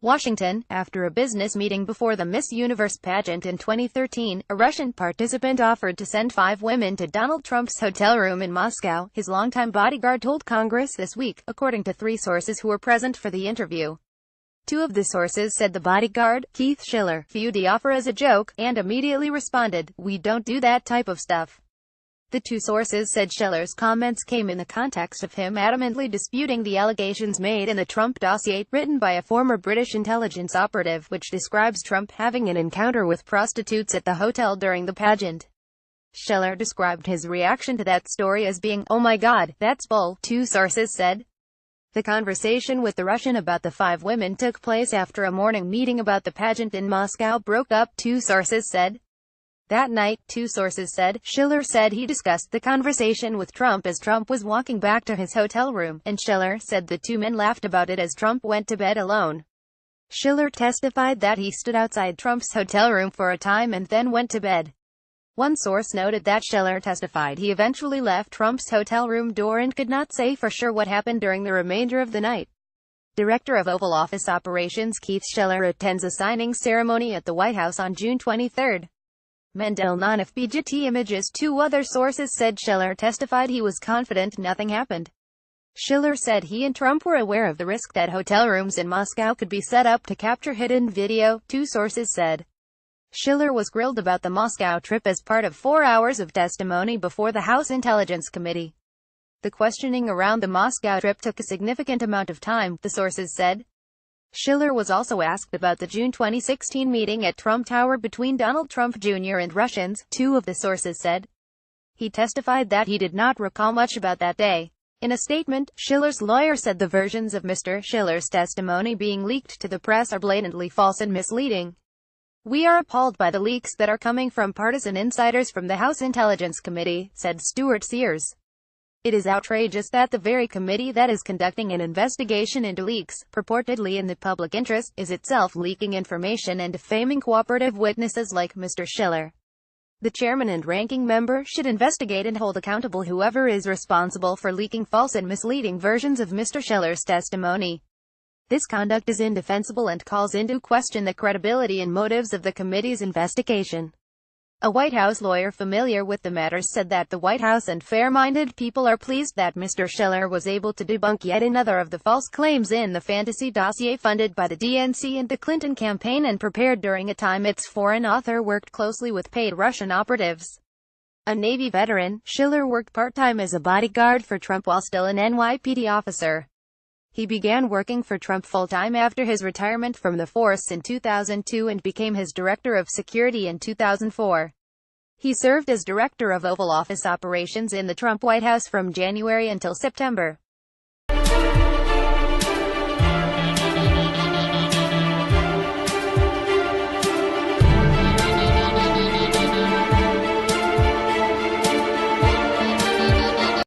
Washington, after a business meeting before the Miss Universe Pageant in 2013, a Russian participant offered to send 5 women to Donald Trump's hotel room in Moscow, his longtime bodyguard told Congress this week, according to 3 sources who were present for the interview. 2 of the sources said the bodyguard, Keith Schiller, viewed the offer as a joke, and immediately responded, "We don't do that type of stuff." The 2 sources said Schiller's comments came in the context of him adamantly disputing the allegations made in the Trump dossier, written by a former British intelligence operative, which describes Trump having an encounter with prostitutes at the hotel during the pageant. Schiller described his reaction to that story as being, "Oh my God, that's bull," 2 sources said. The conversation with the Russian about the 5 women took place after a morning meeting about the pageant in Moscow broke up, 2 sources said. That night, 2 sources said, Schiller said he discussed the conversation with Trump as Trump was walking back to his hotel room, and Schiller said the 2 men laughed about it as Trump went to bed alone. Schiller testified that he stood outside Trump's hotel room for a time and then went to bed. One source noted that Schiller testified he eventually left Trump's hotel room door and could not say for sure what happened during the remainder of the night. Director of Oval Office Operations Keith Schiller attends a signing ceremony at the White House on June 23. Mendel non-FBGT images. 2 other sources said Schiller testified he was confident nothing happened. Schiller said he and Trump were aware of the risk that hotel rooms in Moscow could be set up to capture hidden video, 2 sources said. Schiller was grilled about the Moscow trip as part of 4 hours of testimony before the House Intelligence Committee. The questioning around the Moscow trip took a significant amount of time, the sources said. Schiller was also asked about the June 2016 meeting at Trump Tower between Donald Trump Jr. and Russians, 2 of the sources said. He testified that he did not recall much about that day. In a statement, Schiller's lawyer said the versions of Mr. Schiller's testimony being leaked to the press are blatantly false and misleading. "We are appalled by the leaks that are coming from partisan insiders from the House Intelligence Committee," said Stuart Sears. "It is outrageous that the very committee that is conducting an investigation into leaks, purportedly in the public interest, is itself leaking information and defaming cooperative witnesses like Mr. Schiller. The chairman and ranking member should investigate and hold accountable whoever is responsible for leaking false and misleading versions of Mr. Schiller's testimony. This conduct is indefensible and calls into question the credibility and motives of the committee's investigation." A White House lawyer familiar with the matters said that the White House and fair-minded people are pleased that Mr. Schiller was able to debunk yet another of the false claims in the fantasy dossier funded by the DNC and the Clinton campaign and prepared during a time its foreign author worked closely with paid Russian operatives. A Navy veteran, Schiller worked part-time as a bodyguard for Trump while still an NYPD officer. He began working for Trump full-time after his retirement from the force in 2002 and became his director of security in 2004. He served as director of Oval Office Operations in the Trump White House from January until September.